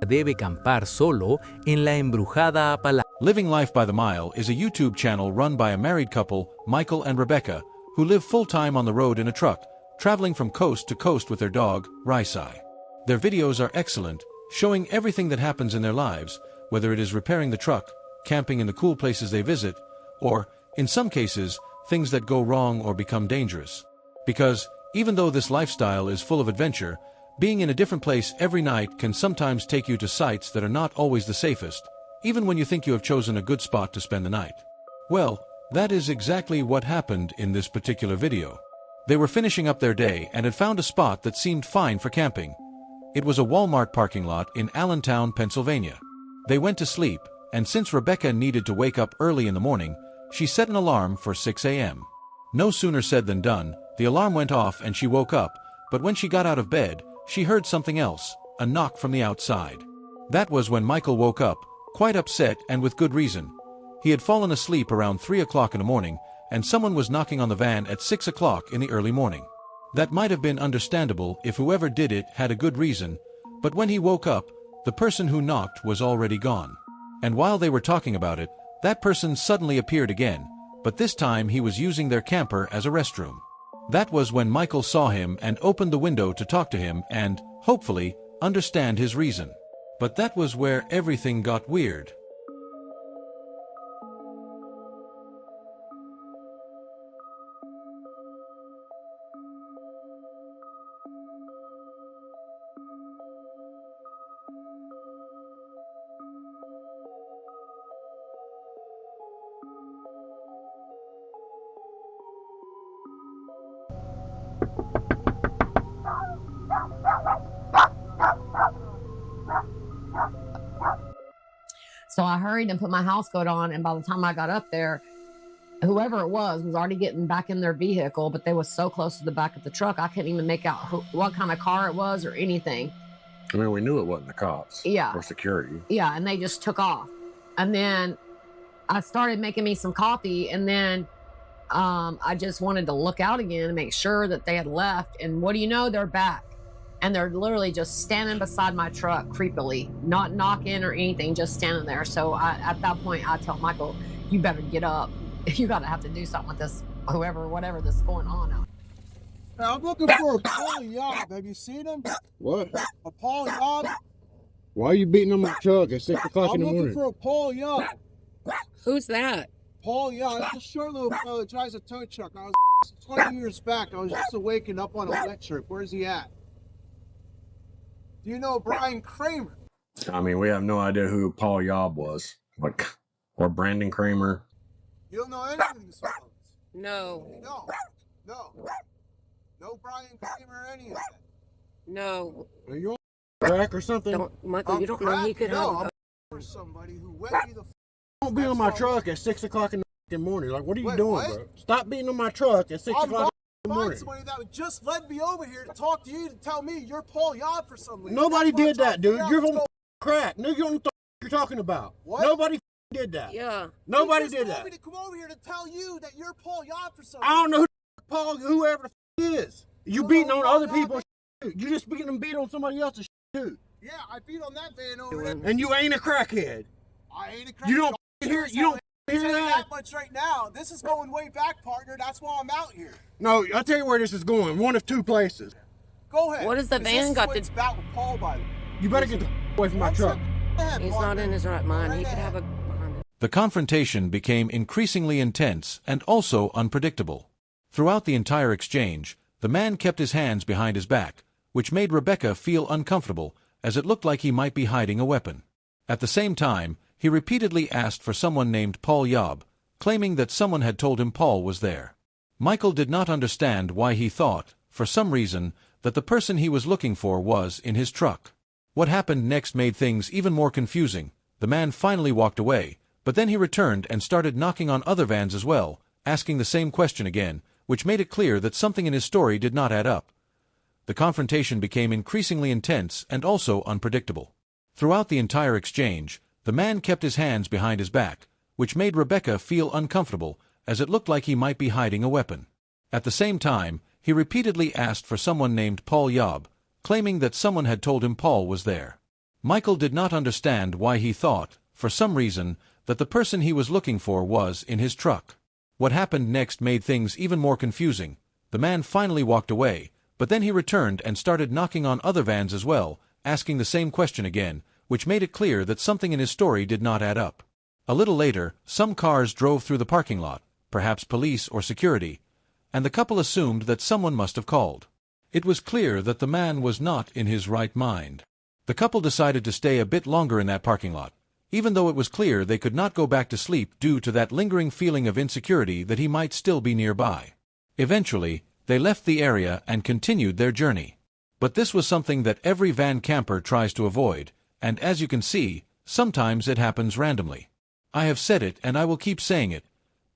debe campar solo en la embrujada Apalache. Living Life by the Mile is a YouTube channel run by a married couple, Michael and Rebecca, who live full-time on the road in a truck, traveling from coast to coast with their dog, Risai. Their videos are excellent, showing everything that happens in their lives, whether it is repairing the truck, camping in the cool places they visit, or, in some cases, things that go wrong or become dangerous. Because, even though this lifestyle is full of adventure, being in a different place every night can sometimes take you to sites that are not always the safest, even when you think you have chosen a good spot to spend the night. Well, that is exactly what happened in this particular video. They were finishing up their day and had found a spot that seemed fine for camping. It was a Walmart parking lot in Allentown, Pennsylvania. They went to sleep, and since Rebecca needed to wake up early in the morning, she set an alarm for 6 a.m. No sooner said than done, the alarm went off and she woke up, but when she got out of bed, she heard something else, a knock from the outside. That was when Michael woke up, quite upset and with good reason. He had fallen asleep around 3 o'clock in the morning, and someone was knocking on the van at 6 o'clock in the early morning. That might have been understandable if whoever did it had a good reason, but when he woke up, the person who knocked was already gone. And while they were talking about it, that person suddenly appeared again, but this time he was using their camper as a restroom. That was when Michael saw him and opened the window to talk to him and, hopefully, understand his reason. But that was where everything got weird. So I hurried and put my house coat on, and by the time I got up there, whoever it was already getting back in their vehicle, but they was so close to the back of the truck, I couldn't even make out what kind of car it was or anything. I mean, we knew it wasn't the cops. Yeah. Or security. Yeah, and they just took off. And then I started making me some coffee, and then I just wanted to look out again and make sure that they had left. And what do you know? They're back. And they're literally just standing beside my truck creepily, not knocking or anything, just standing there. So at that point, I tell Michael, you better get up. You got to have to do something with this, whatever this is going on out. Hey, I'm looking for a Paul Yob. Have you seen him? What? A Paul Yob? Why are you beating on my truck at 6 o'clock in the I'm morning? looking for a Paul Yob. Who's that? Paul Yob. That's a short little fellow that drives a tow truck. I was 20 years back. I was just waking up on a wet trip. Where's he at? Do you know Brian Kramer? I mean, we have no idea who Paul Yob was. Like, or Brandon Kramer. You don't know any of these fellows? No. No Brian Kramer or any of that? No. Are you on crack or something? Michael, you don't know he could no, have. I'm somebody who wet me the Don't be on my truck at 6 o'clock in the morning. Like, what are you Wait, doing, what? bro? Stop beating on my truck at 6 o'clock in the Find morning. somebody that would just led me over here to talk to you to tell me you're Paul Yob for some reason. Nobody That's what did I'm that, dude. trying to You're figure on out. crack. No, you don't know what you're talking about. What? Nobody did that. Yeah. Nobody You just did told that. me to come over here to tell you that you're Paul Yob for some I don't know who Paul, whoever the is. You don't beating know on who other Paul Yob people's shit. You just beat on somebody else's shit, too. Yeah, I beat on that van over there. And you ain't a crackhead. I ain't a crack. You don't hear I'll tell you that? that much right now. This is going way back, partner. That's why I'm out here. No, I'll tell you where this is going. One of two places. Go ahead. What does the 'Cause van this is got what to- it's about with Paul, by the way. You better get the away from my truck. He's not in his right mind. He could have a behind it. The confrontation became increasingly intense and also unpredictable. Throughout the entire exchange, the man kept his hands behind his back, which made Rebecca feel uncomfortable, as it looked like he might be hiding a weapon. At the same time, he repeatedly asked for someone named Paul Yob, claiming that someone had told him Paul was there. Michael did not understand why he thought, for some reason, that the person he was looking for was in his truck. What happened next made things even more confusing. The man finally walked away, but then he returned and started knocking on other vans as well, asking the same question again, which made it clear that something in his story did not add up. The confrontation became increasingly intense and also unpredictable. Throughout the entire exchange, the man kept his hands behind his back, which made Rebecca feel uncomfortable, as it looked like he might be hiding a weapon. At the same time, he repeatedly asked for someone named Paul Yob, claiming that someone had told him Paul was there. Michael did not understand why he thought, for some reason, that the person he was looking for was in his truck. What happened next made things even more confusing. The man finally walked away, but then he returned and started knocking on other vans as well, asking the same question again, which made it clear that something in his story did not add up. A little later, some cars drove through the parking lot, perhaps police or security, and the couple assumed that someone must have called. It was clear that the man was not in his right mind. The couple decided to stay a bit longer in that parking lot, even though it was clear they could not go back to sleep due to that lingering feeling of insecurity that he might still be nearby. Eventually, they left the area and continued their journey. But this was something that every van camper tries to avoid, and as you can see, sometimes it happens randomly. I have said it and I will keep saying it.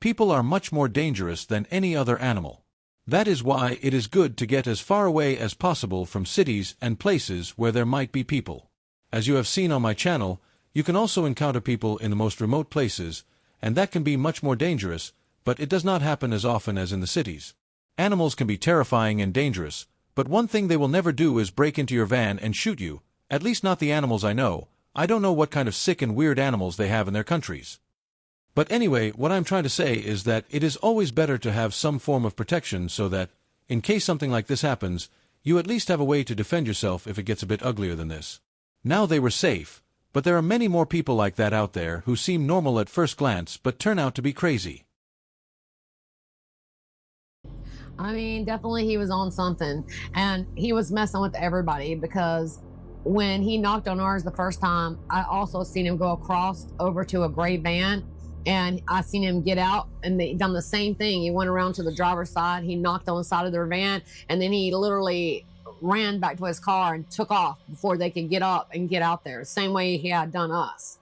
People are much more dangerous than any other animal. That is why it is good to get as far away as possible from cities and places where there might be people. As you have seen on my channel, you can also encounter people in the most remote places, and that can be much more dangerous, but it does not happen as often as in the cities. Animals can be terrifying and dangerous, but one thing they will never do is break into your van and shoot you, at least not the animals I know. I don't know what kind of sick and weird animals they have in their countries. But anyway, what I'm trying to say is that it is always better to have some form of protection so that, in case something like this happens, you at least have a way to defend yourself if it gets a bit uglier than this. Now they were safe, but there are many more people like that out there who seem normal at first glance but turn out to be crazy. I mean, definitely he was on something, and he was messing with everybody because when he knocked on ours the first time, I also seen him go across over to a gray van, and I seen him get out, and they done the same thing. He went around to the driver's side, he knocked on the side of their van, and then he literally ran back to his car and took off before they could get up and get out there. Same way he had done us.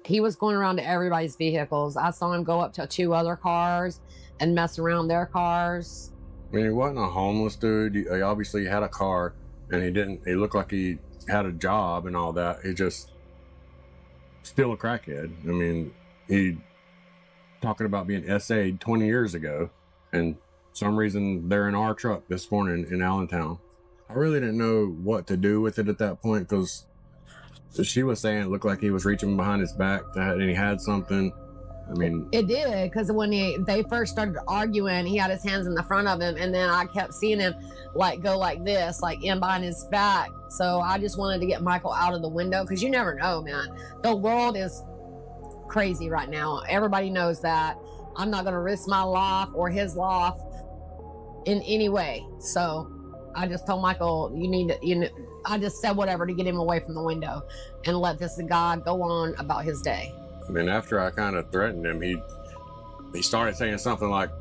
He was going around to everybody's vehicles. I saw him go up to 2 other cars and mess around their cars. I mean, he wasn't a homeless dude. He obviously had a car, and he looked like he had a job and all that. He just still a crackhead. I mean, he talking about being SA'd 20 years ago, and some reason they're in our truck this morning in Allentown. I really didn't know what to do with it at that point, because she was saying it looked like he was reaching behind his back and he had something. I mean, it did, because when they first started arguing, he had his hands in the front of him, and then I kept seeing him like go like this, like in behind his back. So I just wanted to get Michael out of the window, because you never know, man. The world is crazy right now. Everybody knows that. I'm not going to risk my life or his life in any way. So I just told Michael, I just said whatever to get him away from the window and let this guy go on about his day. I mean, after I kind of threatened him, he started saying something like,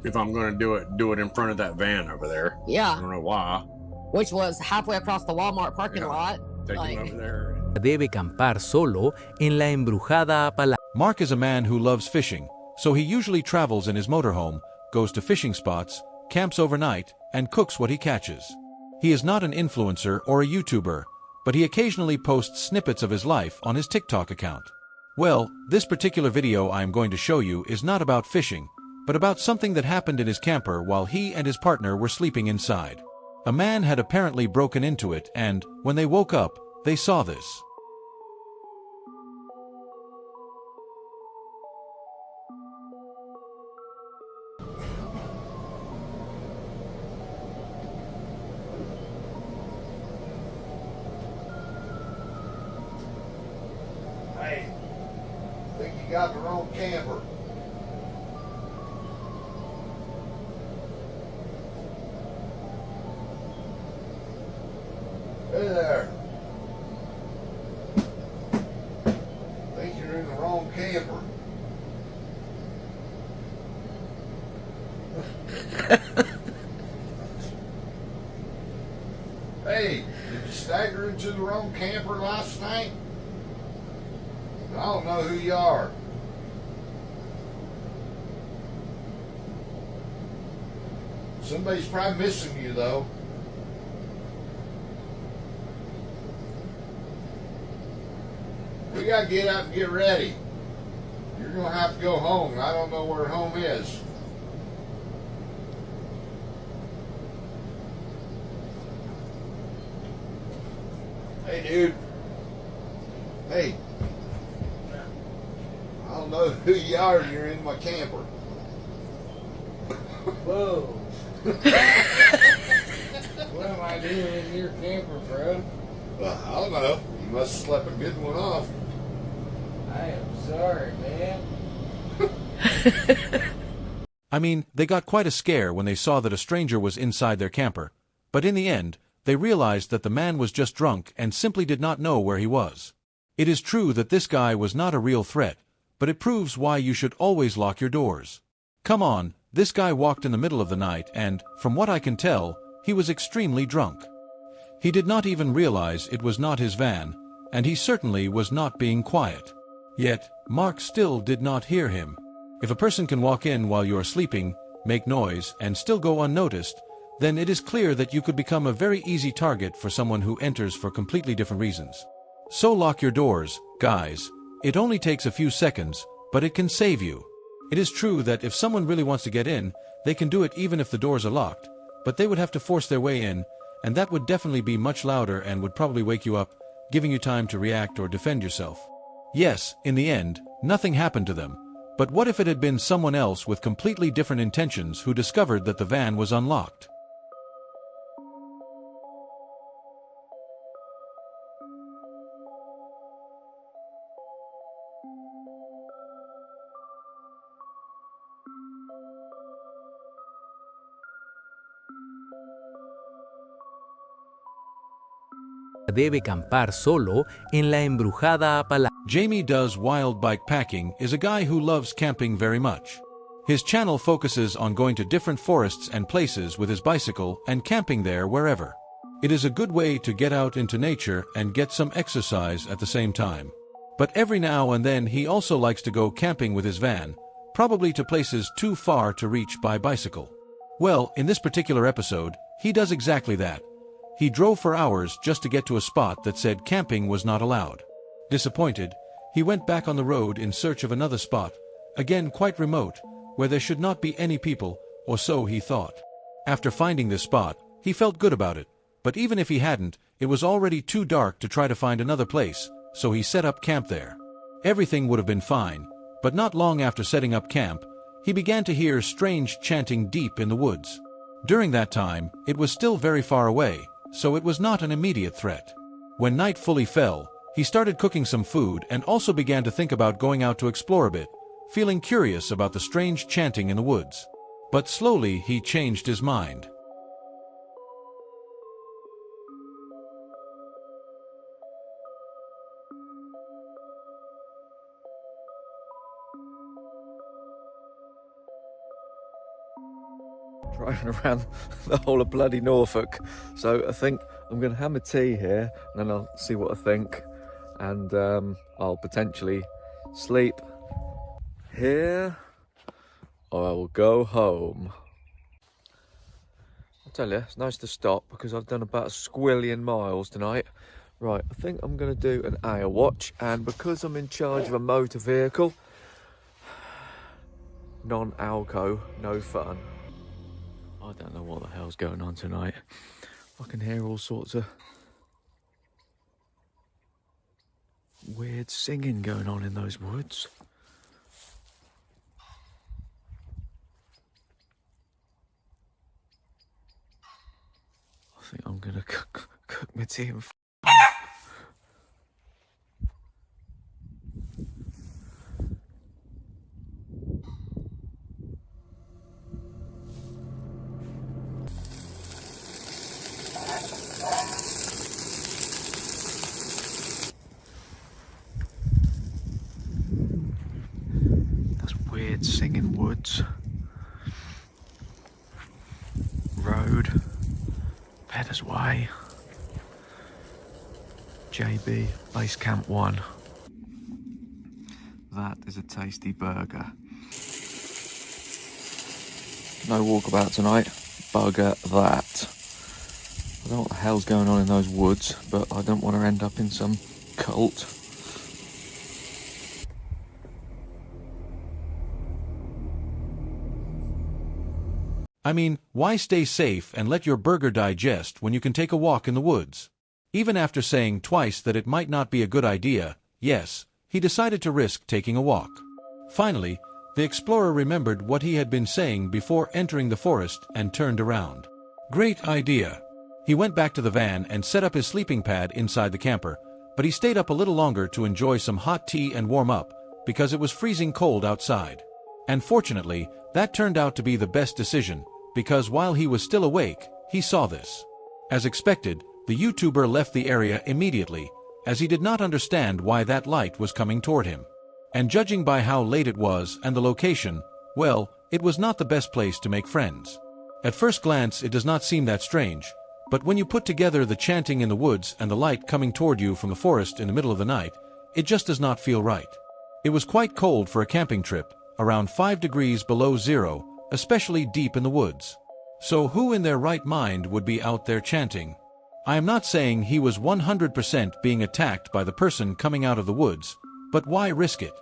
if I'm going to do it in front of that van over there. Yeah. I don't know why. Which was halfway across the Walmart parking lot. Take him over there. Debe campar solo en la embrujada Apalache. Mark is a man who loves fishing, so he usually travels in his motorhome, goes to fishing spots, camps overnight, and cooks what he catches. He is not an influencer or a YouTuber, but he occasionally posts snippets of his life on his TikTok account. Well, this particular video I am going to show you is not about fishing, but about something that happened in his camper while he and his partner were sleeping inside. A man had apparently broken into it, and, when they woke up, they saw this. Hey, I think you got the wrong camper. Hey there. I think you're in the wrong camper. Hey, did you stagger into the wrong camper last night? I don't know who you are. Somebody's probably missing you, though. We gotta get up and get ready. You're gonna have to go home. I don't know where home is. Hey, dude. Hey. I don't know who you are and you're in my camper. Whoa. What am I doing in your camper, bro? Well, I don't know. You must have slept a good one off. I am sorry, man. I mean, they got quite a scare when they saw that a stranger was inside their camper, but in the end, they realized that the man was just drunk and simply did not know where he was. It is true that this guy was not a real threat, but it proves why you should always lock your doors. Come on, this guy walked in the middle of the night and, from what I can tell, he was extremely drunk. He did not even realize it was not his van, and he certainly was not being quiet. Yet, Mark still did not hear him. If a person can walk in while you are sleeping, make noise, and still go unnoticed, then it is clear that you could become a very easy target for someone who enters for completely different reasons. So lock your doors, guys. It only takes a few seconds, but it can save you. It is true that if someone really wants to get in, they can do it even if the doors are locked, but they would have to force their way in, and that would definitely be much louder and would probably wake you up, giving you time to react or defend yourself. Yes, in the end, nothing happened to them. But what if it had been someone else with completely different intentions who discovered that the van was unlocked? Debe campar solo en la embrujada Apalache. Jamie Does Wild Bike Packing is a guy who loves camping very much. His channel focuses on going to different forests and places with his bicycle and camping there wherever. It is a good way to get out into nature and get some exercise at the same time. But every now and then he also likes to go camping with his van, probably to places too far to reach by bicycle. Well, in this particular episode, he does exactly that. He drove for hours just to get to a spot that said camping was not allowed. Disappointed, he went back on the road in search of another spot, again quite remote, where there should not be any people, or so he thought. After finding this spot, he felt good about it, but even if he hadn't, it was already too dark to try to find another place, so he set up camp there. Everything would have been fine, but not long after setting up camp, he began to hear strange chanting deep in the woods. During that time, it was still very far away, so it was not an immediate threat. When night fully fell, he started cooking some food and also began to think about going out to explore a bit, feeling curious about the strange chanting in the woods. But slowly he changed his mind. Driving around the whole of bloody Norfolk, so I think I'm going to have my tea here and then I'll see what I think, and I'll potentially sleep here or I will go home. I tell you, it's nice to stop because I've done about a squillion miles tonight. Right, I think I'm going to do an hour watch, and because I'm in charge of a motor vehicle, non-alco, no fun. I don't know what the hell's going on tonight. I can hear all sorts of weird singing going on in those woods. I think I'm gonna cook my tea and weird singing woods. Road. Pedders Way. JB Base Camp 1. That is a tasty burger. No walkabout tonight. Bugger that. I don't know what the hell's going on in those woods, but I don't want to end up in some cult. I mean, why stay safe and let your burger digest when you can take a walk in the woods? Even after saying twice that it might not be a good idea, yes, he decided to risk taking a walk. Finally, the explorer remembered what he had been saying before entering the forest and turned around. Great idea. He went back to the van and set up his sleeping pad inside the camper, but he stayed up a little longer to enjoy some hot tea and warm up, because it was freezing cold outside. And fortunately, that turned out to be the best decision, because while he was still awake, he saw this. As expected, the YouTuber left the area immediately, as he did not understand why that light was coming toward him. And judging by how late it was and the location, well, it was not the best place to make friends. At first glance, it does not seem that strange, but when you put together the chanting in the woods and the light coming toward you from the forest in the middle of the night, it just does not feel right. It was quite cold for a camping trip, around 5 degrees below zero, especially deep in the woods. So who in their right mind would be out there chanting? I am not saying he was 100% being attacked by the person coming out of the woods, but why risk it?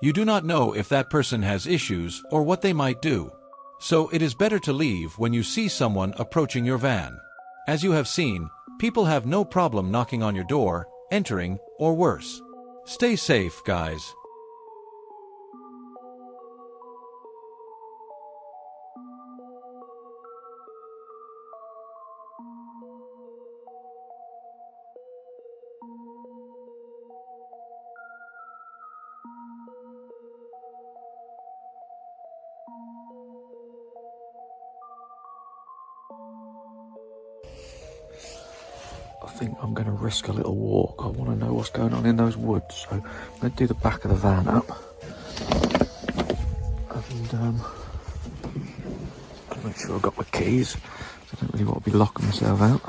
You do not know if that person has issues or what they might do. So it is better to leave when you see someone approaching your van. As you have seen, people have no problem knocking on your door, entering, or worse. Stay safe, guys. I think I'm going to risk a little walk. I want to know what's going on in those woods, so I'm going to do the back of the van up. And make sure I've got my keys. I don't really want to be locking myself out.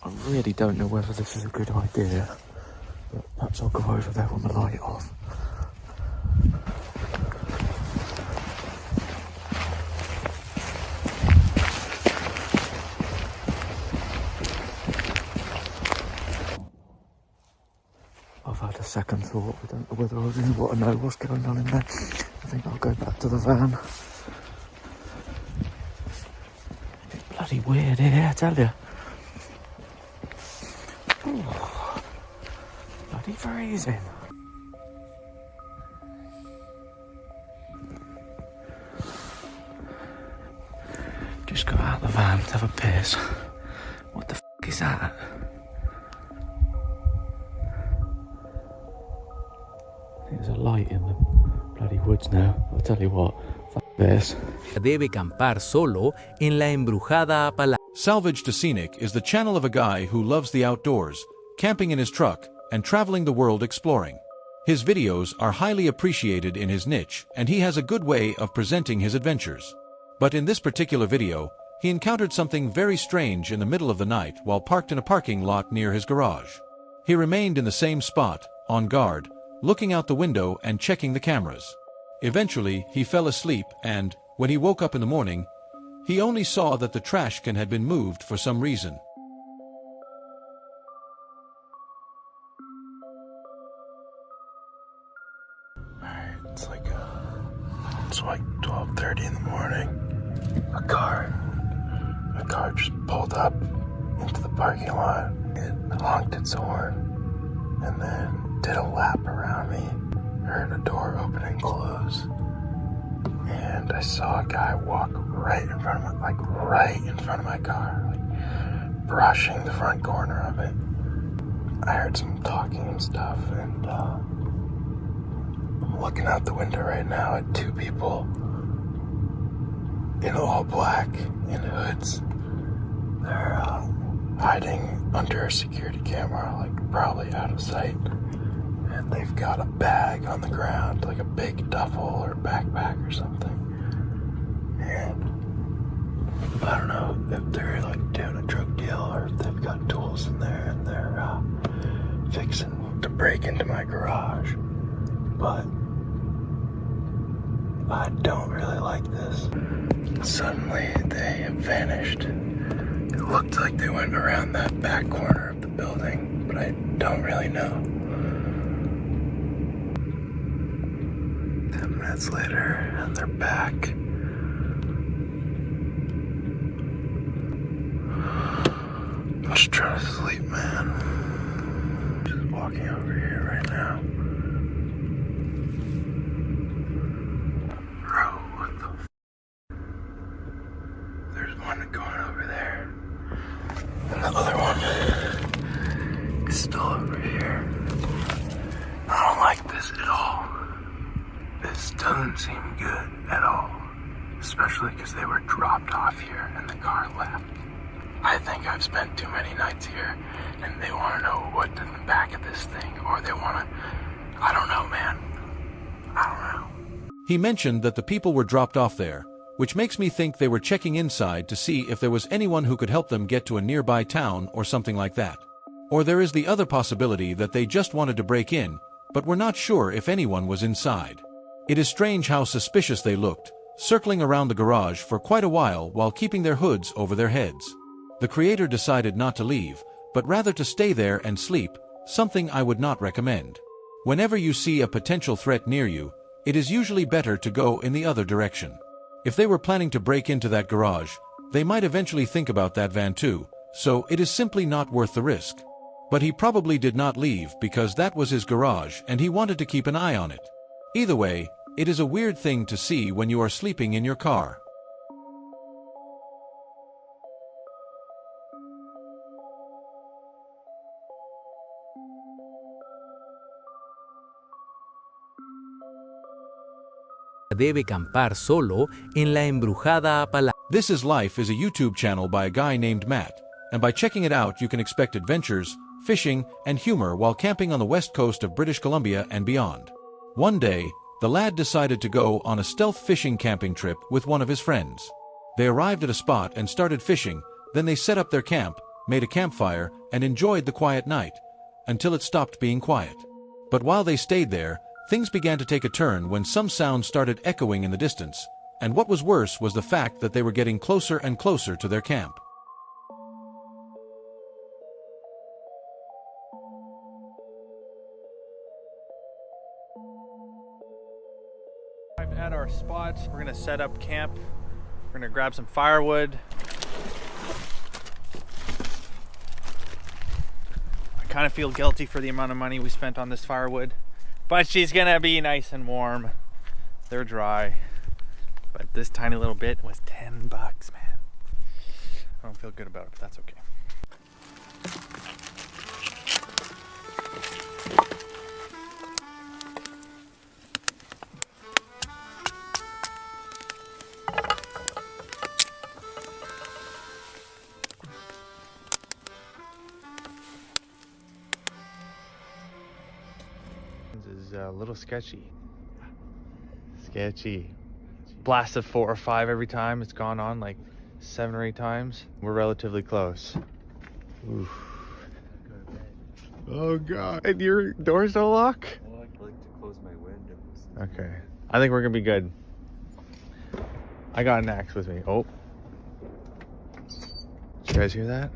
I really don't know whether this is a good idea, but perhaps I'll go over there with my light off. I've had a second thought. I don't know whether I really want to know what's going on in there. I think I'll go back to the van. It's bloody weird here, I tell you. Oh, bloody freezing. Just got out of the van to have a piss. What the f*** is that? There's a light in the bloody woods now. I'll tell you what, f*** this. Debe campar solo en la embrujada Apalache. Salvage to Scenic is the channel of a guy who loves the outdoors, camping in his truck, and traveling the world exploring. His videos are highly appreciated in his niche, and he has a good way of presenting his adventures. But in this particular video, he encountered something very strange in the middle of the night while parked in a parking lot near his garage. He remained in the same spot, on guard, looking out the window and checking the cameras. Eventually, he fell asleep and, when he woke up in the morning, he only saw that the trash can had been moved for some reason. It's like 12:30 in the morning. A car just pulled up into the parking lot. It honked its horn and then did a lap around me. I heard a door open and close, and I saw a guy walk right in front of my car, brushing the front corner of it. I heard some talking and stuff, and I'm looking out the window right now at two people in all black in hoods. They're hiding under a security camera, probably out of sight. And they've got a bag on the ground, like a big duffel or backpack or something. And I don't know if they're doing a drug deal or if they've got tools in there and they're fixing to break into my garage. But I don't really like this. Suddenly they have vanished. It looked like they went around that back corner of the building, but I don't really know. 10 minutes later, and they're back. I'm just trying to sleep, man. Just walking over here right now. Bro, what the f? There's one going over there. And the other one is still over here. I don't like this at all. This doesn't seem good at all. Especially because they were dropped off here and the car left. I think I've spent too many nights here and they want to know what's in the back of this thing, or they want to, I don't know, man. I don't know. He mentioned that the people were dropped off there, which makes me think they were checking inside to see if there was anyone who could help them get to a nearby town or something like that. Or there is the other possibility that they just wanted to break in, but were not sure if anyone was inside. It is strange how suspicious they looked, circling around the garage for quite a while keeping their hoods over their heads. The creator decided not to leave, but rather to stay there and sleep, something I would not recommend. Whenever you see a potential threat near you, it is usually better to go in the other direction. If they were planning to break into that garage, they might eventually think about that van too, so it is simply not worth the risk. But he probably did not leave because that was his garage and he wanted to keep an eye on it. Either way, it is a weird thing to see when you are sleeping in your car. Debe campar solo en la embrujada Apalache. This Is Life is a YouTube channel by a guy named Matt, and by checking it out you can expect adventures, fishing, and humor while camping on the west coast of British Columbia and beyond. One day, the lad decided to go on a stealth fishing camping trip with one of his friends. They arrived at a spot and started fishing, then they set up their camp, made a campfire, and enjoyed the quiet night, until it stopped being quiet. But while they stayed there, things began to take a turn when some sounds started echoing in the distance, and what was worse was the fact that they were getting closer and closer to their camp. I'm at our spot. We're gonna set up camp. We're gonna grab some firewood. I kind of feel guilty for the amount of money we spent on this firewood, but she's gonna be nice and warm. They're dry, but this tiny little bit was 10 bucks, man. I don't feel good about it, but that's okay. This is a little sketchy. Blast of 4 or 5 every time. It's gone on like 7 or 8 times. We're relatively close. Oof. Oh God. And your doors don't lock? Well, I like to close my windows. Okay. I think we're gonna be good. I got an axe with me. Oh. Did you guys hear that?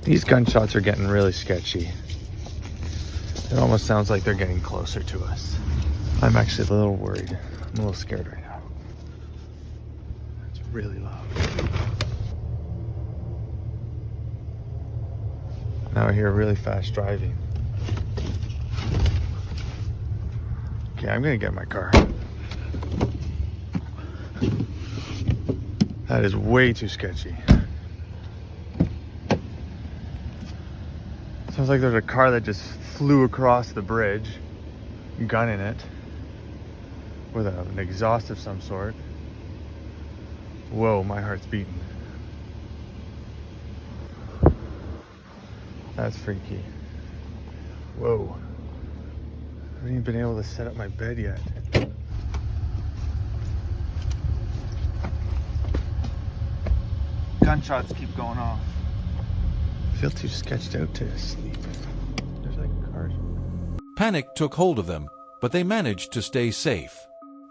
These gunshots are getting really sketchy. It almost sounds like they're getting closer to us. I'm actually a little worried. I'm a little scared right now. It's really loud. Now I hear really fast driving. Okay, I'm gonna get in my car. That is way too sketchy. Sounds like there's a car that just flew across the bridge, gun in it, with an exhaust of some sort. Whoa, my heart's beating. That's freaky. Whoa. I haven't even been able to set up my bed yet. Gunshots keep going off. I feel too sketched out to sleep. There's like cars. Panic took hold of them, but they managed to stay safe.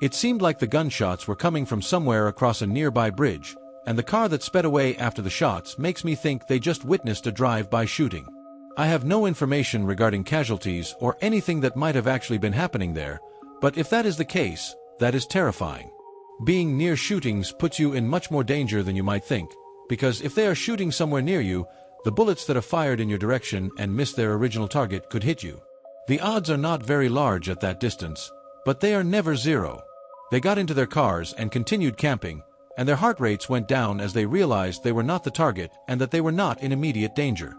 It seemed like the gunshots were coming from somewhere across a nearby bridge, and the car that sped away after the shots makes me think they just witnessed a drive-by shooting. I have no information regarding casualties or anything that might have actually been happening there, but if that is the case, that is terrifying. Being near shootings puts you in much more danger than you might think, because if they are shooting somewhere near you, the bullets that are fired in your direction and miss their original target could hit you. The odds are not very large at that distance, but they are never zero. They got into their cars and continued camping, and their heart rates went down as they realized they were not the target and that they were not in immediate danger.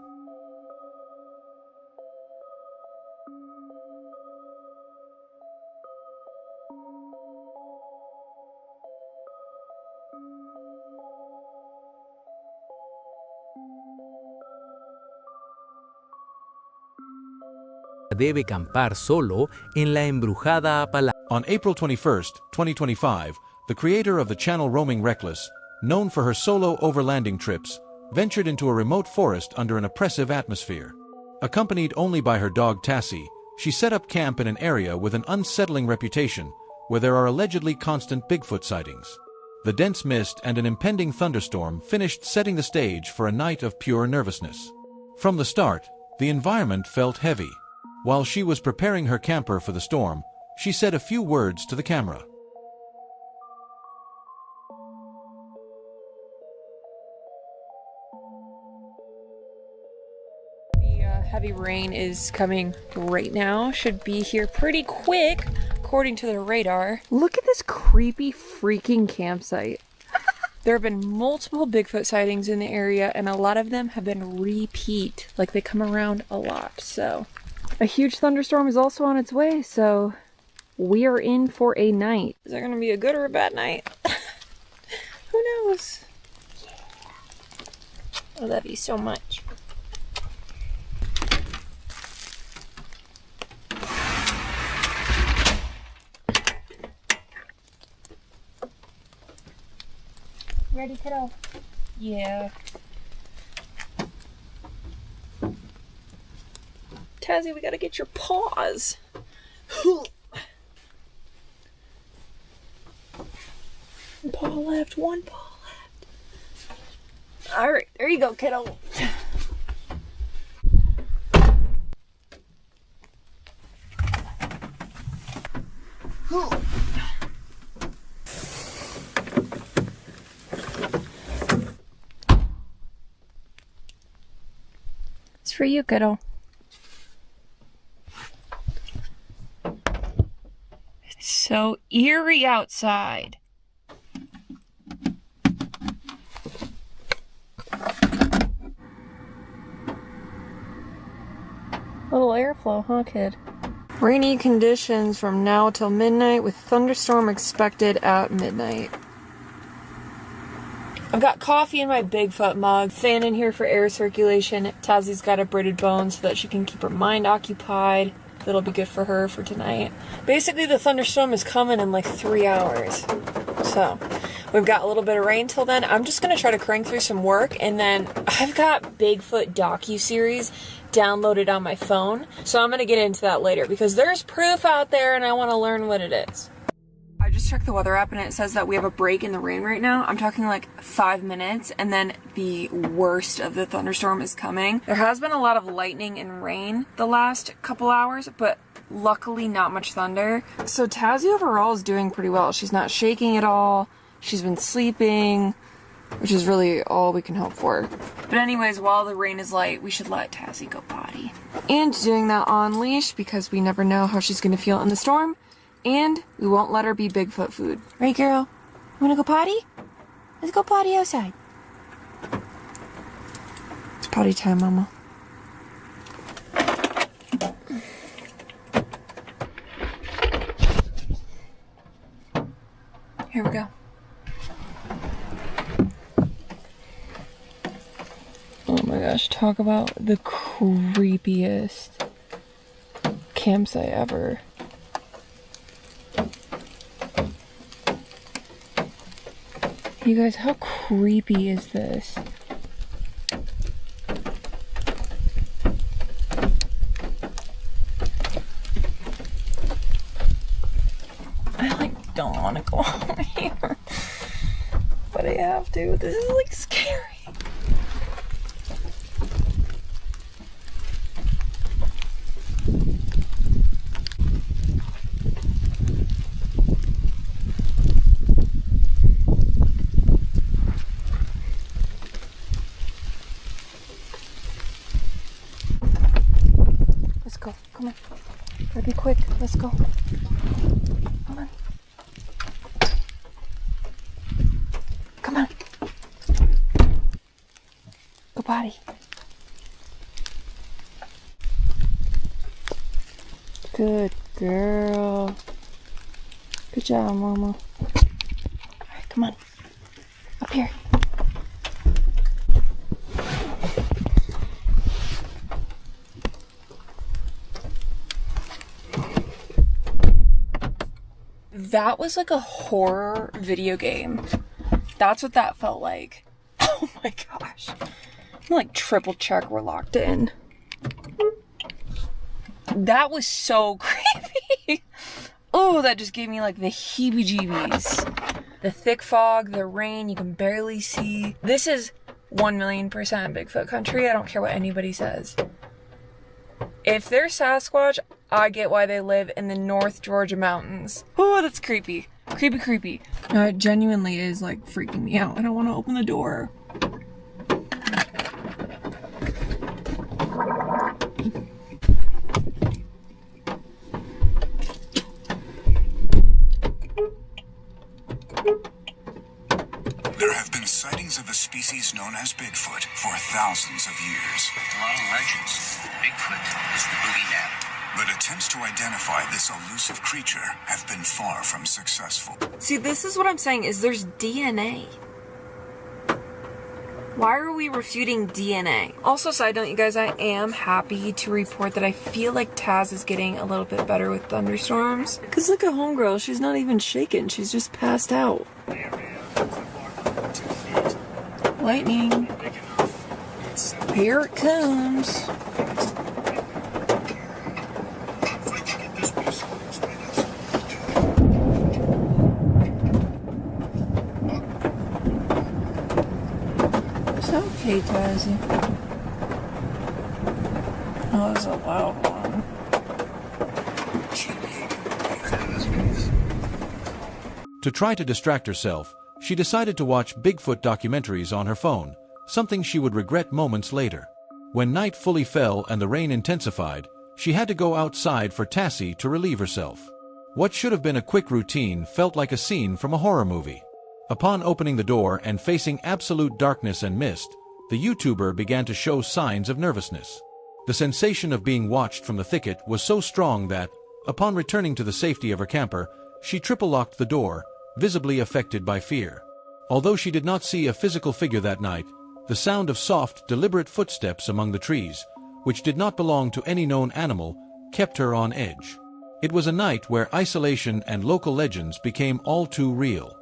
Debe campar solo en la embrujada Apalache. On April 21st, 2025, the creator of the channel Roaming Reckless, known for her solo overlanding trips, ventured into a remote forest under an oppressive atmosphere. Accompanied only by her dog Tassie, she set up camp in an area with an unsettling reputation, where there are allegedly constant Bigfoot sightings. The dense mist and an impending thunderstorm finished setting the stage for a night of pure nervousness. From the start, the environment felt heavy. While she was preparing her camper for the storm, she said a few words to the camera. The heavy rain is coming right now. Should be here pretty quick, according to the radar. Look at this creepy freaking campsite. There have been multiple Bigfoot sightings in the area, and a lot of them have been repeat. Like, they come around a lot, so... A huge thunderstorm is also on its way, so we are in for a night. Is that going to be a good or a bad night? Who knows? Yeah. I love you so much. Ready, kiddo? Yeah. Tazzy, we gotta get your paws. One paw left, one paw left. Alright, there you go, kiddo. It's for you, kiddo. So eerie outside. Little airflow, huh, kid? Rainy conditions from now till midnight with thunderstorm expected at midnight. I've got coffee in my Bigfoot mug, fan in here for air circulation. Tazzie's got a braided bone so that she can keep her mind occupied. That'll be good for her for tonight. Basically, the thunderstorm is coming in like 3 hours. So, we've got a little bit of rain till then. I'm just going to try to crank through some work. And then I've got Bigfoot docuseries downloaded on my phone. So I'm going to get into that later because there's proof out there and I want to learn what it is. I just checked the weather app and it says that we have a break in the rain right now. I'm talking like 5 minutes and then the worst of the thunderstorm is coming. There has been a lot of lightning and rain the last couple hours, but luckily not much thunder. So Tazzy overall is doing pretty well. She's not shaking at all. She's been sleeping, which is really all we can hope for. But anyways, while the rain is light, we should let Tazzy go potty. And doing that on leash because we never know how she's going to feel in the storm. And we won't let her be Bigfoot food. Right, girl? You wanna go potty? Let's go potty outside. It's potty time, Mama. Here we go. Oh my gosh, talk about the creepiest campsite ever. You guys, how creepy is this? I don't want to go home here, but I have to. This is like scary. come on. Gotta be quick. Let's go. Come on. Come on. Go potty. Good girl. Good job, Mama. Alright, come on. Up here. That was like a horror video game. That's what that felt like. Oh my gosh. I'm like triple check we're locked in. That was so creepy. Oh, that just gave me like the heebie-jeebies. The thick fog, the rain, you can barely see. This is 1,000,000% Bigfoot country. I don't care what anybody says. If they're Sasquatch, I get why they live in the North Georgia mountains. Oh, that's creepy. Creepy, creepy. No, it genuinely is like freaking me out. I don't want to open the door. There have been sightings of a species known as Bigfoot for thousands of years. A lot of legends. Bigfoot is the boogeyman. But attempts to identify this elusive creature have been far from successful. See, this is what I'm saying, is there's DNA. Why are we refuting DNA? Also, side note, you guys, I am happy to report that I feel like Taz is getting a little bit better with thunderstorms. Because look at homegirl, she's not even shaken, she's just passed out. Lightning. Here it comes. Okay, Tazzy. Oh, that's a loud one. To try to distract herself, she decided to watch Bigfoot documentaries on her phone, something she would regret moments later. When night fully fell and the rain intensified, she had to go outside for Tassie to relieve herself. What should have been a quick routine felt like a scene from a horror movie. Upon opening the door and facing absolute darkness and mist, the YouTuber began to show signs of nervousness. The sensation of being watched from the thicket was so strong that, upon returning to the safety of her camper, she triple-locked the door, visibly affected by fear. Although she did not see a physical figure that night, the sound of soft, deliberate footsteps among the trees, which did not belong to any known animal, kept her on edge. It was a night where isolation and local legends became all too real.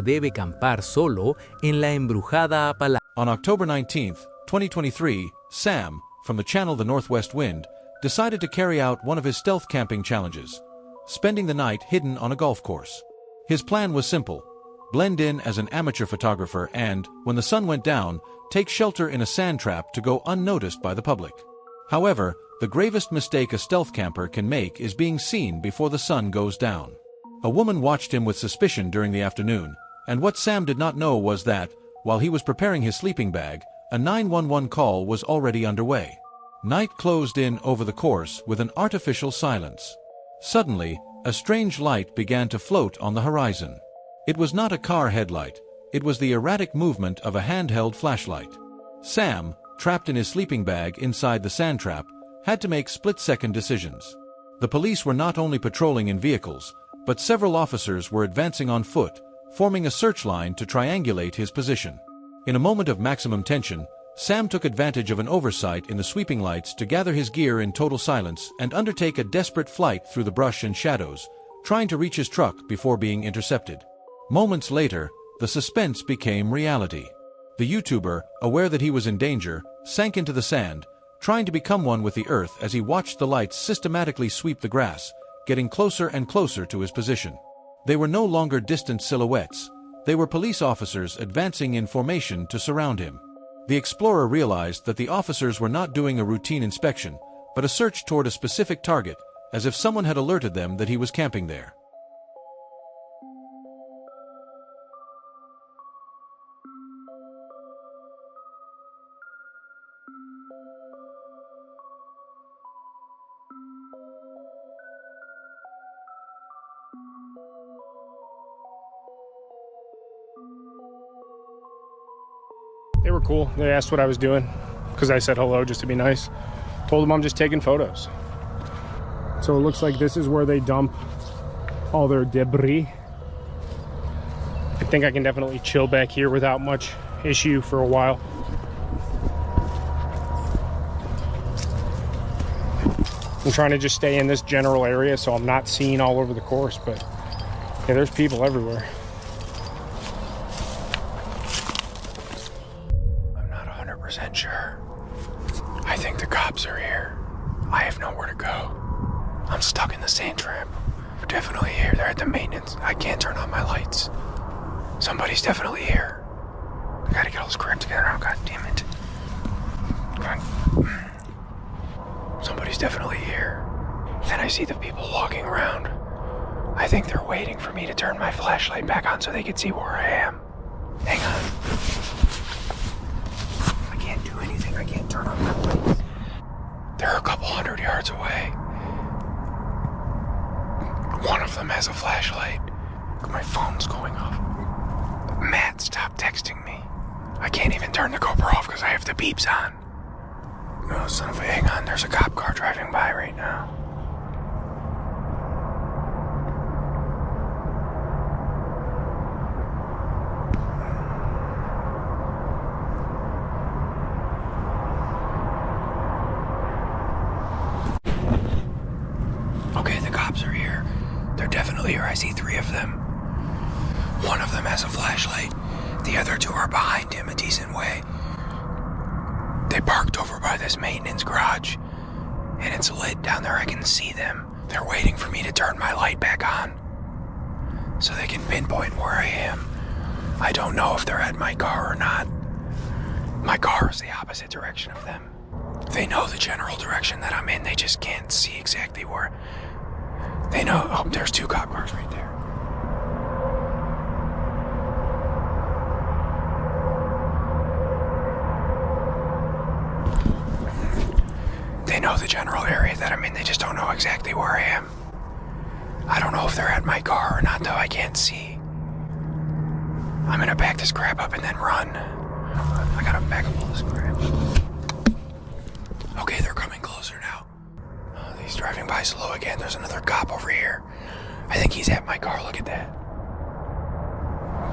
Debe campar solo en la embrujada Apalache. On October 19, 2023, Sam, from the channel The Northwest Wind, decided to carry out one of his stealth camping challenges, spending the night hidden on a golf course. His plan was simple: blend in as an amateur photographer and, when the sun went down, take shelter in a sand trap to go unnoticed by the public. However, the gravest mistake a stealth camper can make is being seen before the sun goes down. A woman watched him with suspicion during the afternoon, and what Sam did not know was that, while he was preparing his sleeping bag, a 911 call was already underway. Night closed in over the course with an artificial silence. Suddenly, a strange light began to float on the horizon. It was not a car headlight, it was the erratic movement of a handheld flashlight. Sam, trapped in his sleeping bag inside the sand trap, had to make split-second decisions. The police were not only patrolling in vehicles, but several officers were advancing on foot, forming a search line to triangulate his position. In a moment of maximum tension, Sam took advantage of an oversight in the sweeping lights to gather his gear in total silence and undertake a desperate flight through the brush and shadows, trying to reach his truck before being intercepted. Moments later, the suspense became reality. The YouTuber, aware that he was in danger, sank into the sand, trying to become one with the earth as he watched the lights systematically sweep the grass, getting closer and closer to his position. They were no longer distant silhouettes. They were police officers advancing in formation to surround him. The explorer realized that the officers were not doing a routine inspection, but a search toward a specific target, as if someone had alerted them that he was camping there. They were cool. They asked what I was doing because I said hello just to be nice. Told them I'm just taking photos. So it looks like this is where they dump all their debris. I think I can definitely chill back here without much issue for a while. I'm trying to just stay in this general area so I'm not seen all over the course, but yeah, there's people everywhere. I'm not 100% sure. I think the cops are here. I have nowhere to go. I'm stuck in the sand trap. They're definitely here. They're at the maintenance. I can't turn on my lights. Somebody's definitely here. I gotta get all this crap together now. God damn it. God. Somebody's definitely here. And I see the people walking around. I think they're waiting for me to turn my flashlight back on so they can see where I am. Hang on. I can't do anything. I can't turn on my lights. They're a couple 100 yards away. One of them has a flashlight. My phone's going off. Matt, stop texting me. I can't even turn the GoPro off because I have the beeps on. Oh, son of a... Hang on, there's a cop car driving by right now. Okay, the cops are here. They're definitely here. I see 3 of them. One of them has a flashlight. The other 2 are behind him a decent way. They parked over by this maintenance garage, and it's lit down there. I can see them. They're waiting for me to turn my light back on so they can pinpoint where I am. I don't know if they're at my car or not. My car is the opposite direction of them. They know the general direction that I'm in. They just can't see exactly where. They know. Oh, there's 2 cop cars right there. They know the general area that I'm in. They just don't know exactly where I am. I don't know if they're at my car or not, though. I can't see. I'm gonna back this crap up and then run. I gotta back up all this crap. Okay, they're coming closer now. Oh, he's driving by slow again. There's another cop over here. I think he's at my car. Look at that.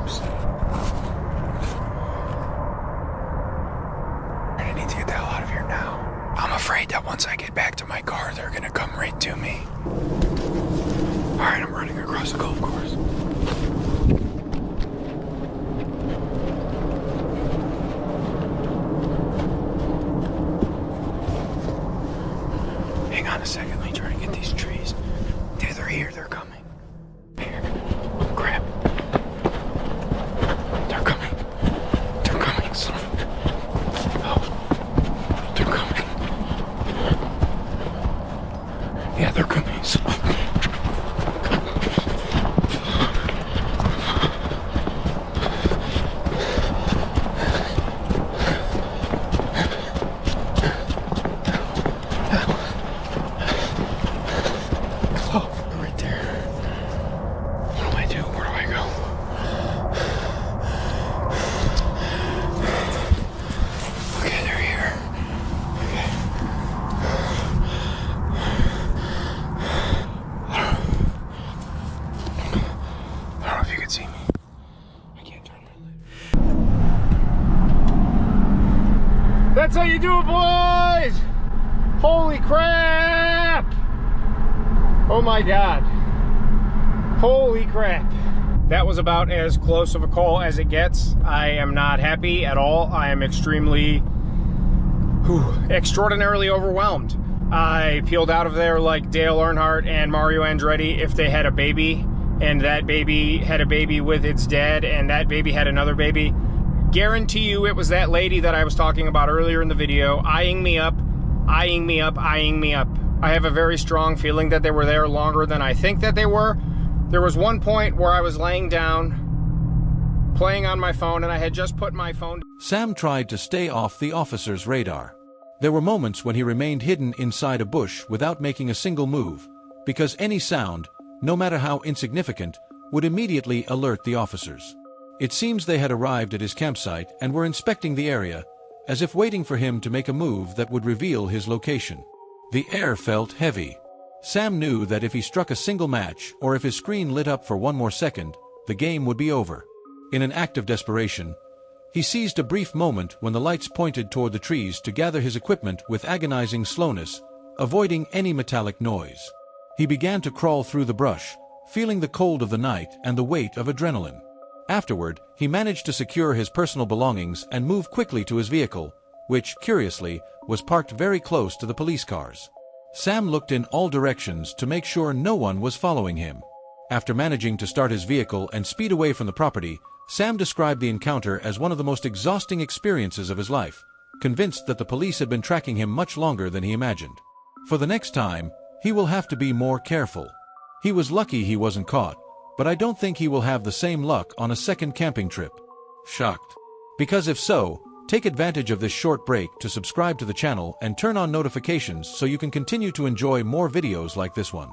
Oops. I need to get the hell out of here now. I'm afraid that once I get back to my car, they're gonna come right to me. Alright, I'm running across the golf course. Hang on a second, let me try to get these trees. Yeah, they're here, they're coming. Here. Oh, crap. They're coming. They're coming, son. Oh. They're coming. Yeah, they're coming, son. That's how you do it, boys! Holy crap! Oh my God. Holy crap. That was about as close of a call as it gets. I am not happy at all. I am extremely, extraordinarily overwhelmed. I peeled out of there like Dale Earnhardt and Mario Andretti if they had a baby, and that baby had a baby with its dad, and that baby had another baby. Guarantee you it was that lady that I was talking about earlier in the video, eyeing me up, eyeing me up, eyeing me up. I have a very strong feeling that they were there longer than I think that they were. There was one point where I was laying down, playing on my phone, and I had just put my phone... Sam tried to stay off the officer's radar. There were moments when he remained hidden inside a bush without making a single move, because any sound, no matter how insignificant, would immediately alert the officers. It seems they had arrived at his campsite and were inspecting the area, as if waiting for him to make a move that would reveal his location. The air felt heavy. Sam knew that if he struck a single match, or if his screen lit up for one more second, the game would be over. In an act of desperation, he seized a brief moment when the lights pointed toward the trees to gather his equipment with agonizing slowness, avoiding any metallic noise. He began to crawl through the brush, feeling the cold of the night and the weight of adrenaline. Afterward, he managed to secure his personal belongings and move quickly to his vehicle, which, curiously, was parked very close to the police cars. Sam looked in all directions to make sure no one was following him. After managing to start his vehicle and speed away from the property, Sam described the encounter as one of the most exhausting experiences of his life, convinced that the police had been tracking him much longer than he imagined. For the next time, he will have to be more careful. He was lucky he wasn't caught, but I don't think he will have the same luck on a second camping trip. Shocked? Because if so, take advantage of this short break to subscribe to the channel and turn on notifications so you can continue to enjoy more videos like this one.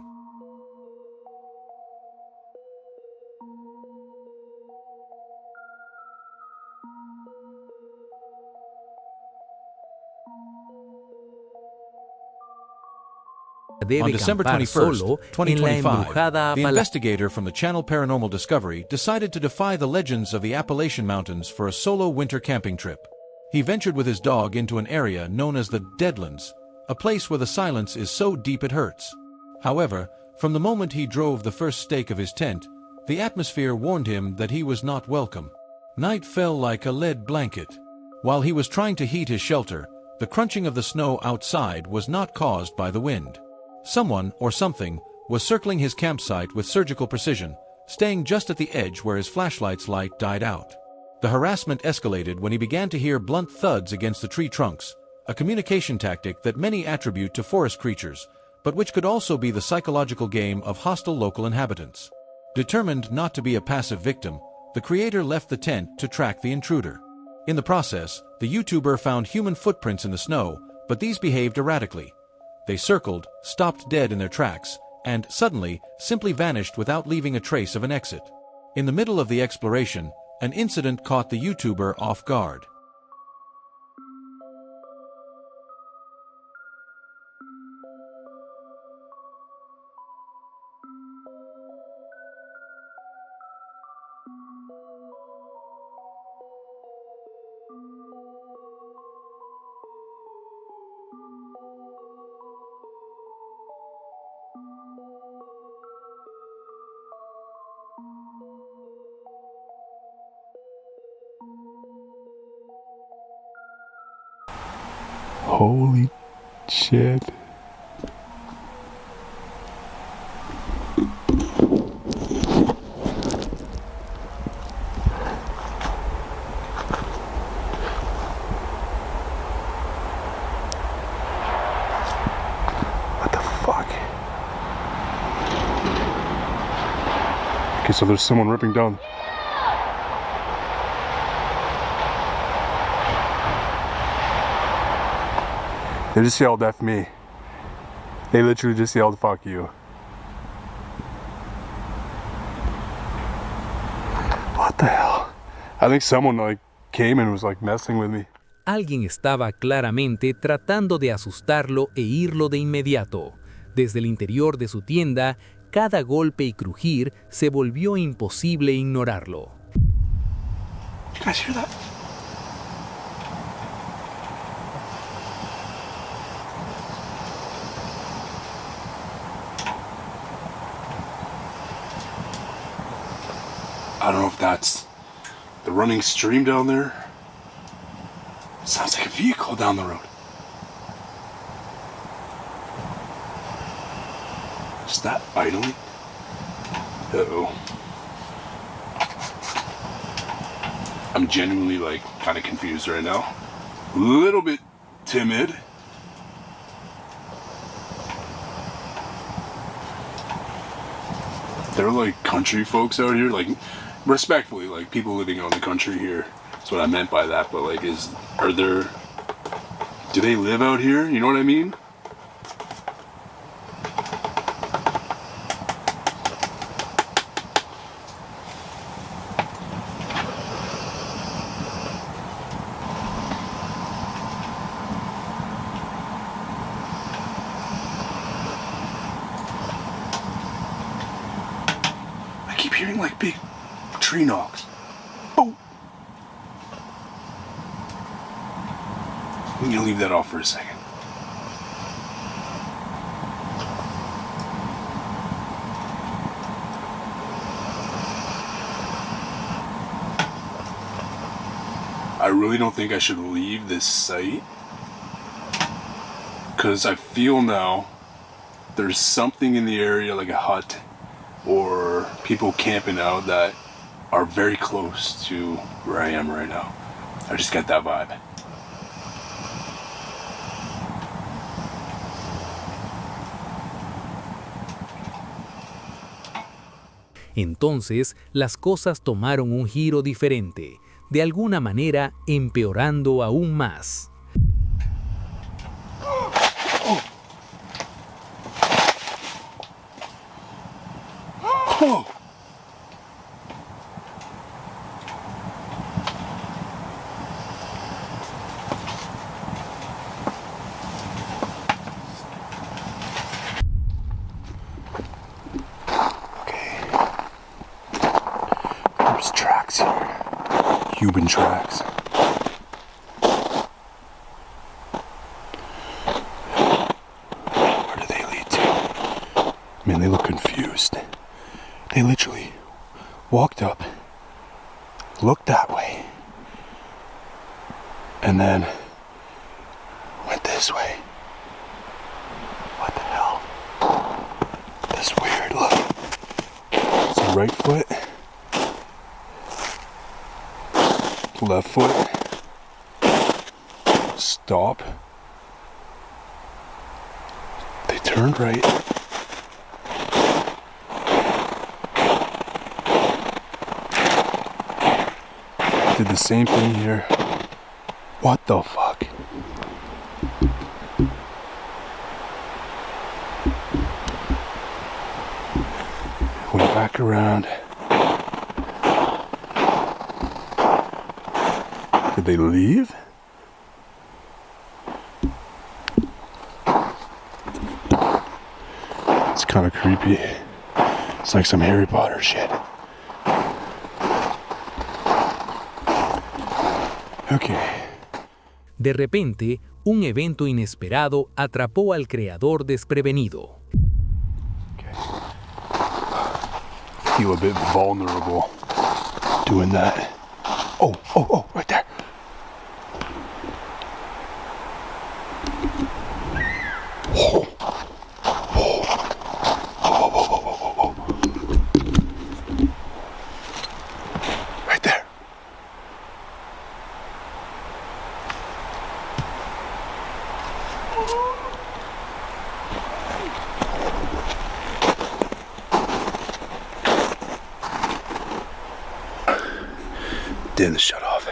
On December 21st, 2025, the investigator from the channel Paranormal Discovery decided to defy the legends of the Appalachian Mountains for a solo winter camping trip. He ventured with his dog into an area known as the Deadlands, a place where the silence is so deep it hurts. However, from the moment he drove the first stake of his tent, the atmosphere warned him that he was not welcome. Night fell like a lead blanket. While he was trying to heat his shelter, the crunching of the snow outside was not caused by the wind. Someone, or something, was circling his campsite with surgical precision, staying just at the edge where his flashlight's light died out. The harassment escalated when he began to hear blunt thuds against the tree trunks, a communication tactic that many attribute to forest creatures, but which could also be the psychological game of hostile local inhabitants. Determined not to be a passive victim, the creator left the tent to track the intruder. In the process, the YouTuber found human footprints in the snow, but these behaved erratically. They circled, stopped dead in their tracks, and, suddenly, simply vanished without leaving a trace of an exit. In the middle of the exploration, an incident caught the YouTuber off guard. Holy shit. What the fuck? Okay, so there's someone ripping down. They just yelled F me. They literally just yelled fuck you. What the hell? I think someone came and was messing with me. Alguien estaba claramente tratando de asustarlo e irlo de inmediato. Desde el interior de su tienda, cada golpe y crujir se volvió imposible ignorarlo. You guys hear that? I don't know if that's the running stream down there. It sounds like a vehicle down the road. Is that idling? Uh-oh. I'm genuinely kind of confused right now. A little bit timid. They're country folks out here, respectfully, people living out in the country here. That's what I meant by that, but do they live out here? You know what I mean? keep hearing like big tree knocks. Oh! I'm gonna leave that off for a second. I really don't think I should leave this site, because I feel now there's something in the area, like a hut or people camping out, that are very close to where I am right now. I just get that vibe. Entonces, las cosas tomaron un giro diferente, de alguna manera empeorando aún más. Oh. There's tracks here. Human tracks. Where do they lead to? Man, they look confused. They literally walked up, looked that way, and then went this way. What the hell? That's weird, look. So right foot, left foot, stop. They turned right. Did the same thing here. What the fuck? Went back around. Did they leave? It's kind of creepy. It's like some Harry Potter shit. Okay. De repente, un evento inesperado atrapó al creador desprevenido. Feel a bit vulnerable doing that. Oh, right there. Right there. Didn't shut off.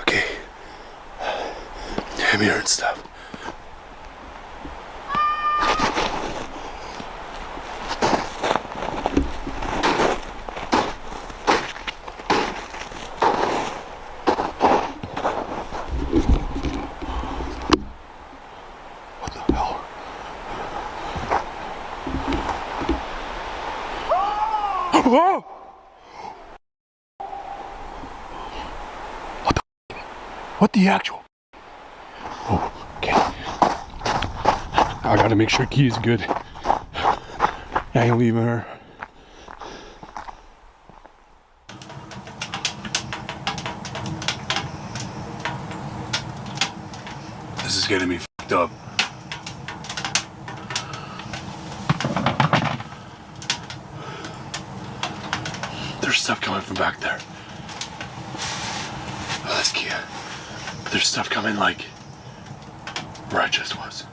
Okay. I'm hearing stuff. What the hell? Oh! What the actual? Oh, okay. I gotta make sure Key is good. I ain't leaving her. This is getting me fucked up. There's stuff coming from back there. Oh, that's Kia. There's stuff coming like where I just was.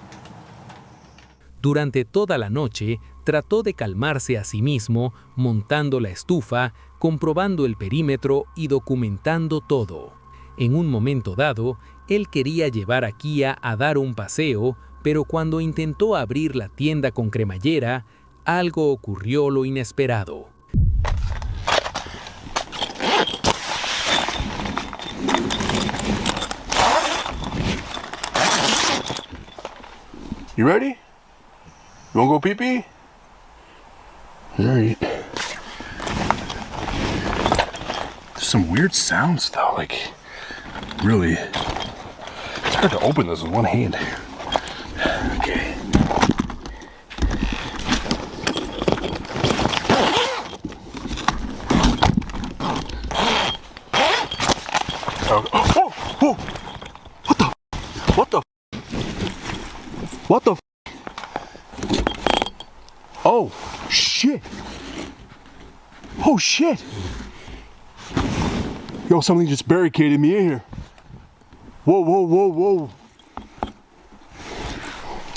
Durante toda la noche, trató de calmarse a sí mismo, montando la estufa, comprobando el perímetro y documentando todo. En un momento dado, él quería llevar a Kia a dar un paseo, pero cuando intentó abrir la tienda con cremallera, algo ocurrió lo inesperado. You ready? You wanna go pee-pee? All right. some weird sounds though, like really. It's hard to open this with one hand. Okay. Oh, whoa! What the? What the? Oh, shit! Oh shit! Yo, something just barricaded me in here. Whoa, whoa, whoa, whoa.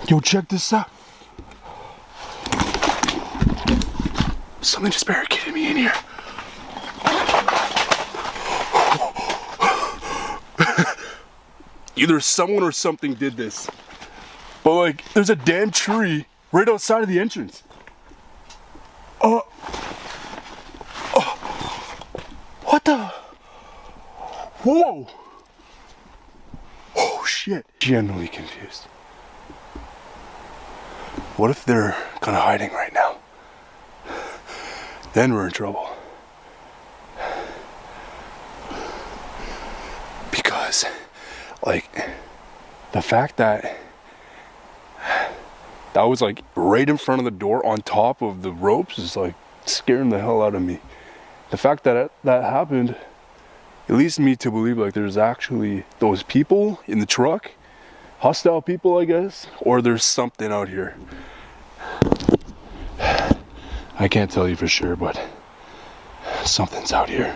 Yo, check this out. Something just barricaded me in here. Either someone or something did this. But like, there's a damn tree right outside of the entrance. What the? Whoa! Oh shit. Genuinely confused. What if they're kind of hiding right now? Then we're in trouble. Because, like, the fact that that was like right in front of the door on top of the ropes is like scaring the hell out of me. The fact that that happened, it leads me to believe like there's actually those people in the truck, hostile people I guess, or there's something out here. I can't tell you for sure, but something's out here.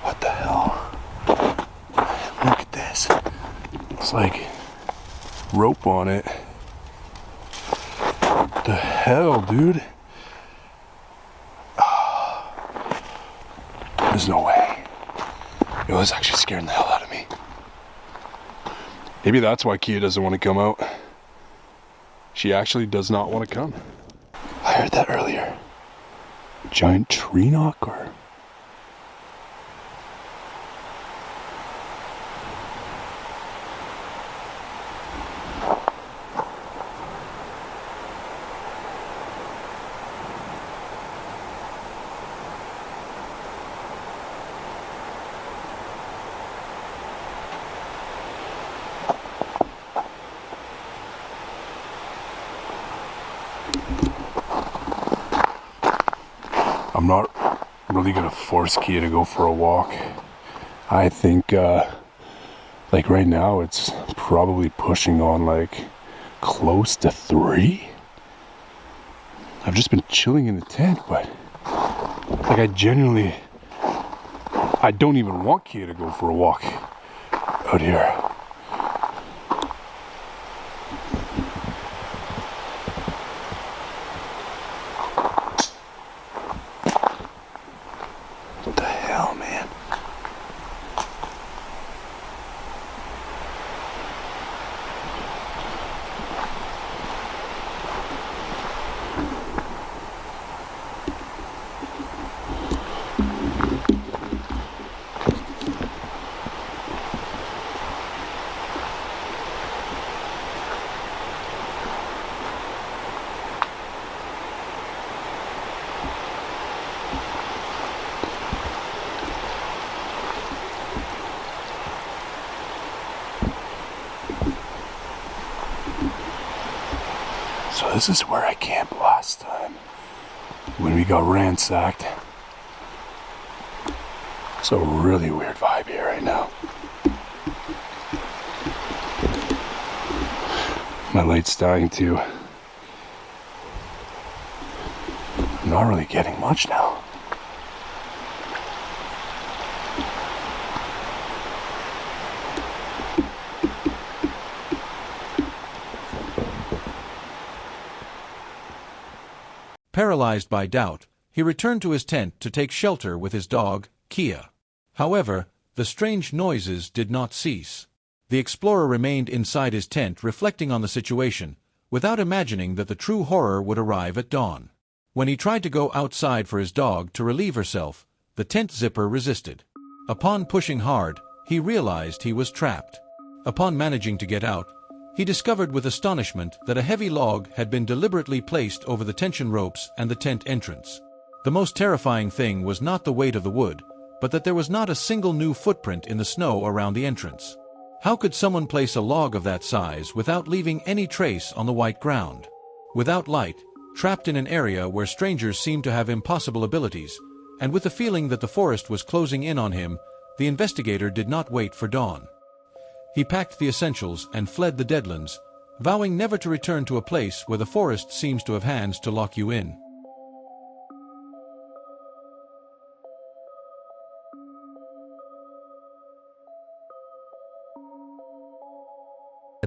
What the hell? Look at this. It's like rope on it. What the hell, dude? There's no way. It was actually scaring the hell out of me. Maybe that's why Kia doesn't want to come out. She actually does not want to come. I heard that earlier. Giant tree knock or... I'm not really gonna force Kia to go for a walk. I think like right now it's probably pushing on like close to 3. I've just been chilling in the tent, but like I don't even want Kia to go for a walk out here. So this is where I camped last time when we got ransacked. It's a really weird vibe here right now. My light's dying too. I'm not really getting much now. Paralyzed by doubt, he returned to his tent to take shelter with his dog, Kia. However, the strange noises did not cease. The explorer remained inside his tent reflecting on the situation, without imagining that the true horror would arrive at dawn. When he tried to go outside for his dog to relieve herself, the tent zipper resisted. Upon pushing hard, he realized he was trapped. Upon managing to get out, he discovered with astonishment that a heavy log had been deliberately placed over the tension ropes and the tent entrance. The most terrifying thing was not the weight of the wood, but that there was not a single new footprint in the snow around the entrance. How could someone place a log of that size without leaving any trace on the white ground? Without light, trapped in an area where strangers seemed to have impossible abilities, and with the feeling that the forest was closing in on him, the investigator did not wait for dawn. He packed the essentials and fled the Deadlands, vowing never to return to a place where the forest seems to have hands to lock you in.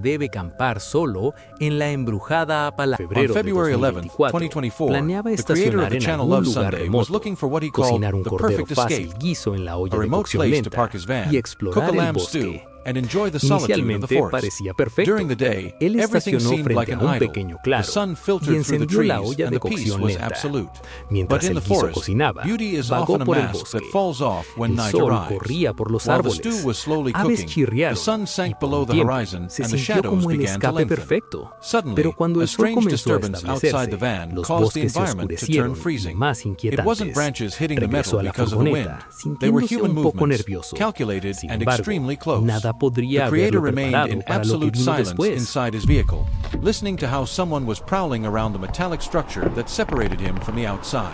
Debe campar solo en la embrujada Apalache. On February 11, 2024, planeaba the creator estacionar of the en channel algún Love lugar Sunday was remoto, looking for what he called cocinar un the cordero perfect fácil escape, guiso en la a olla de remote cocción place to lenta park his van, y cook explorar a el lamb bosque. stew, and enjoy the solitude of the Inicialmente forest. parecía perfecto. During the day, Él everything estacionó seemed like frente an a un idol. pequeño The claro sun y filtered through the encendió la trees, olla and de the peace cocción was lenta. absolute. Mientras But in el the guiso forest, cocinaba, beauty is vagó often a por el mask bosque. that falls off when El night sol arrives. corría por los While the árboles. stew was slowly Aves cooking, chirriaron, the sun y sank por below un the tiempo horizon se and the sintió shadows como el began to escape lengthen. perfecto. Suddenly, Pero cuando a el sol strange comenzó a disturbance outside the establecerse, van los caused the bosques se environment to turn oscurecieron y freezing. más It inquietantes. wasn't branches hitting the Regresó metal a la because of the wind. furgoneta, They were sintiéndose human un poco movements, nervioso. calculated Sin and embargo, extremely close. nada podría The creator haberlo remained preparado in para lo que absolute vino silence después. inside his vehicle, listening to how someone was prowling around the metallic structure that separated him from the outside.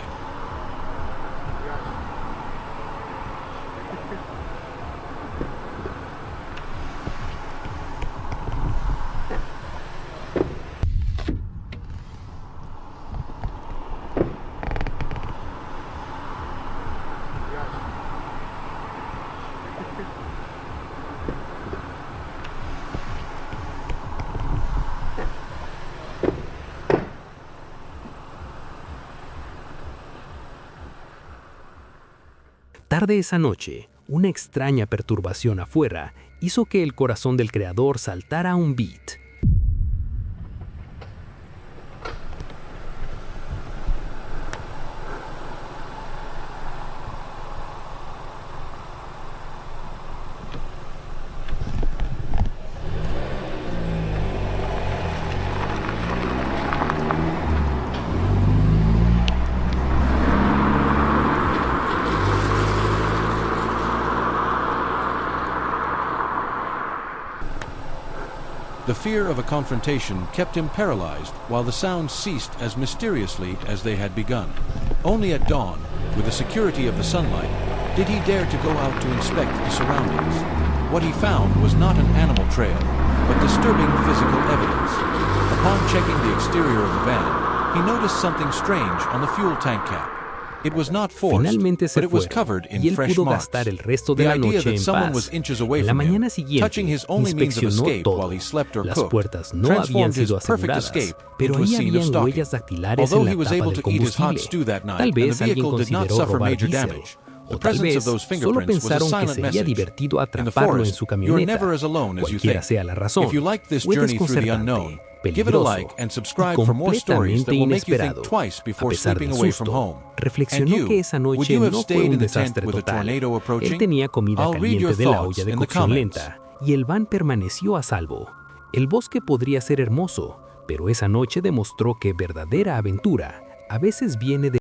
Tarde esa noche, una extraña perturbación afuera hizo que el corazón del creador saltara a un beat. The fear of a confrontation kept him paralyzed while the sounds ceased as mysteriously as they had begun. Only at dawn, with the security of the sunlight, did he dare to go out to inspect the surroundings. What he found was not an animal trail, but disturbing physical evidence. Upon checking the exterior of the van, he noticed something strange on the fuel tank cap. It was not forced, Finalmente se but it was fueron, covered in y él fresh pudo marks. gastar el resto de The la idea noche that en someone paz. was inches away En la from him, mañana siguiente, touching his only means of inspeccionó escape todo. while he slept or Las cooked, puertas no habían transformed his sido perfect aseguradas, escape pero into a ahí scene of habían stalking. huellas dactilares Although en he la was tapa able del to eat his hot combustible. stew that night, Tal and the vez alguien vehicle did not consideró suffer robar major diésel. damage. O The tal presence vez of those solo fingerprints was a pensaron que silent sería message. divertido In the atraparlo en forest, su you're camioneta. never as alone as you Cualquiera think. sea la razón, If you like this fue journey through the desconcertante, unknown, give it a peligroso like and y subscribe for more stories that will make you think inesperado. twice A before pesar sleeping del away from susto, home. reflexionó And que esa you, would noche you have no fue stayed un in the tent desastre with a total. tornado approaching? Él tenía comida I'll read your caliente de la thoughts olla de in the cocción comments. lenta y el van permaneció a salvo. El bosque podría ser hermoso, pero esa noche demostró que verdadera aventura a veces viene de